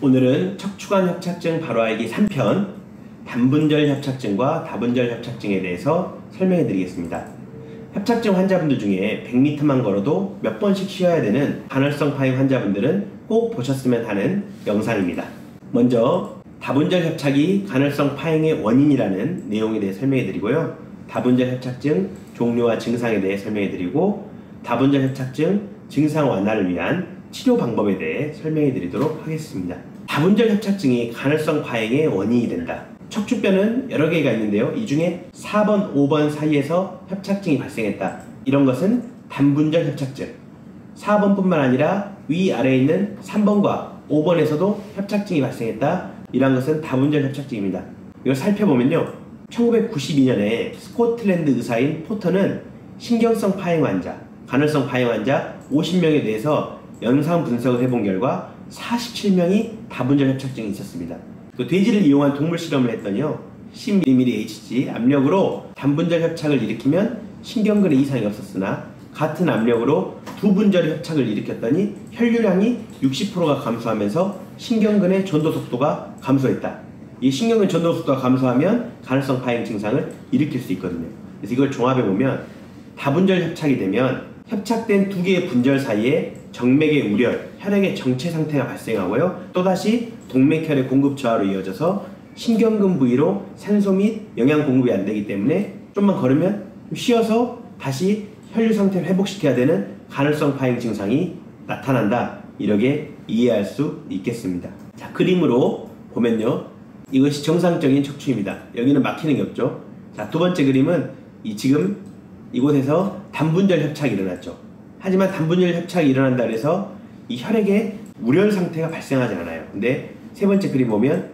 오늘은 척추관 협착증 바로 알기 3편 단분절 협착증과 다분절 협착증에 대해서 설명해 드리겠습니다. 협착증 환자분들 중에 100m만 걸어도 몇 번씩 쉬어야 되는 간헐성 파행 환자분들은 꼭 보셨으면 하는 영상입니다. 먼저 다분절 협착이 간헐성 파행의 원인이라는 내용에 대해 설명해 드리고요. 다분절 협착증 종류와 증상에 대해 설명해 드리고 다분절 협착증 증상 완화를 위한 치료 방법에 대해 설명해 드리도록 하겠습니다. 다분절 협착증이 간헐성 파행의 원인이 된다. 척추뼈는 여러 개가 있는데요. 이 중에 4번, 5번 사이에서 협착증이 발생했다. 이런 것은 단분절 협착증. 4번뿐만 아니라 위아래에 있는 3번과 5번에서도 협착증이 발생했다. 이런 것은 다분절 협착증입니다. 이걸 살펴보면요. 1992년에 스코틀랜드 의사인 포터는 신경성 파행 환자, 간헐성 파행 환자 50명에 대해서 영상 분석을 해본 결과 47명이 다분절 협착증이 있었습니다. 또 돼지를 이용한 동물 실험을 했더니요. 10mmHg 압력으로 단분절 협착을 일으키면 신경근에 이상이 없었으나 같은 압력으로 두분절 협착을 일으켰더니 혈류량이 60%가 감소하면서 신경근의 전도 속도가 감소했다. 이 신경근 전도 속도가 감소하면 간헐성 파행 증상을 일으킬 수 있거든요. 그래서 이걸 종합해보면 다분절 협착이 되면 협착된 두 개의 분절 사이에 정맥의 우렬, 혈액의 정체 상태가 발생하고요. 또다시 동맥혈의 공급 저하로 이어져서 신경근 부위로 산소 및 영양 공급이 안 되기 때문에 좀만 걸으면 쉬어서 다시 혈류 상태를 회복시켜야 되는 간헐성 파행 증상이 나타난다. 이렇게 이해할 수 있겠습니다. 자, 그림으로 보면요. 이것이 정상적인 척추입니다. 여기는 막히는 게 없죠. 자, 두 번째 그림은 지금 이곳에서 단분절 협착이 일어났죠. 하지만 단분절 협착이 일어난다 해서 이 혈액에 우렬 상태가 발생하지 않아요. 근데 세 번째 그림 보면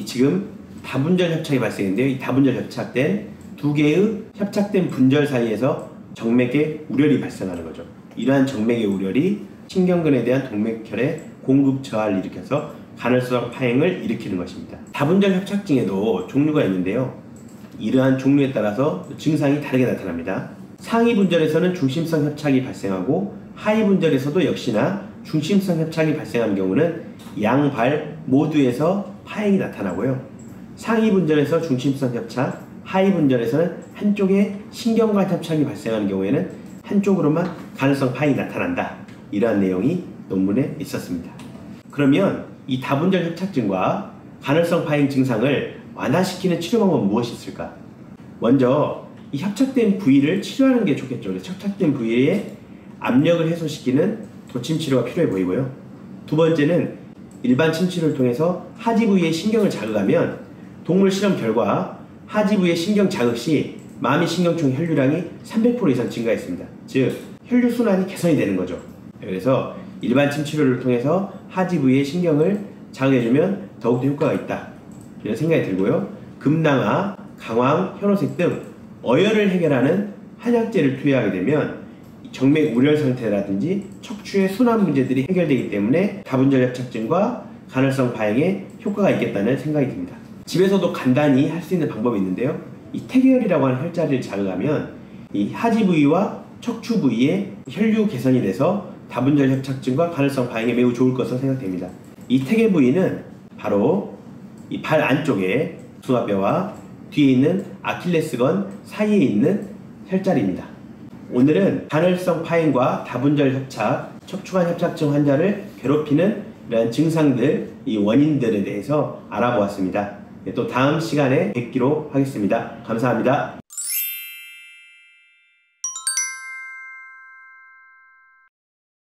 지금 다분절 협착이 발생했는데요. 이 다분절 협착된 두 개의 협착된 분절 사이에서 정맥의 우렬이 발생하는 거죠. 이러한 정맥의 우렬이 신경근에 대한 동맥혈의 공급 저하를 일으켜서 간헐성 파행을 일으키는 것입니다. 다분절 협착증에도 종류가 있는데요. 이러한 종류에 따라서 증상이 다르게 나타납니다. 상위 분절에서는 중심성 협착이 발생하고 하위 분절에서도 역시나 중심성 협착이 발생하는 경우는 양발 모두에서 파행이 나타나고요. 상위 분절에서 중심성 협착, 하위 분절에서는 한쪽에 신경관 협착이 발생하는 경우에는 한쪽으로만 간헐성 파행이 나타난다. 이러한 내용이 논문에 있었습니다. 그러면 이 다분절 협착증과 간헐성 파행 증상을 완화시키는 치료 방법은 무엇이 있을까? 먼저 이 협착된 부위를 치료하는 게 좋겠죠. 그래서 협착된 부위에 압력을 해소시키는 도침 치료가 필요해 보이고요. 두 번째는 일반 침치료를 통해서 하지 부위의 신경을 자극하면 동물 실험 결과 하지 부위의 신경 자극 시 마미 신경총 혈류량이 300% 이상 증가했습니다. 즉 혈류 순환이 개선이 되는 거죠. 그래서 일반 침치료를 통해서 하지 부위의 신경을 자극해주면 더욱더 효과가 있다. 이런 생각이 들고요. 금낭화, 강황, 현오색 등 어혈을 해결하는 한약재를 투여하게 되면 정맥 우렬 상태라든지 척추의 순환 문제들이 해결되기 때문에 다분절 협착증과 간헐성 파행에 효과가 있겠다는 생각이 듭니다. 집에서도 간단히 할 수 있는 방법이 있는데요. 이 태계혈이라고 하는 혈자리를 자극하면 이 하지 부위와 척추 부위의 혈류 개선이 돼서 다분절 협착증과 간헐성 파행에 매우 좋을 것으로 생각됩니다. 이 태계 부위는 바로 이 발 안쪽에 중화뼈와 뒤에 있는 아킬레스건 사이에 있는 혈자리입니다. 오늘은 간헐성 파행과 다분절 협착, 척추관 협착증 환자를 괴롭히는 이러한 증상들, 이 원인들에 대해서 알아보았습니다. 또 다음 시간에 뵙기로 하겠습니다. 감사합니다.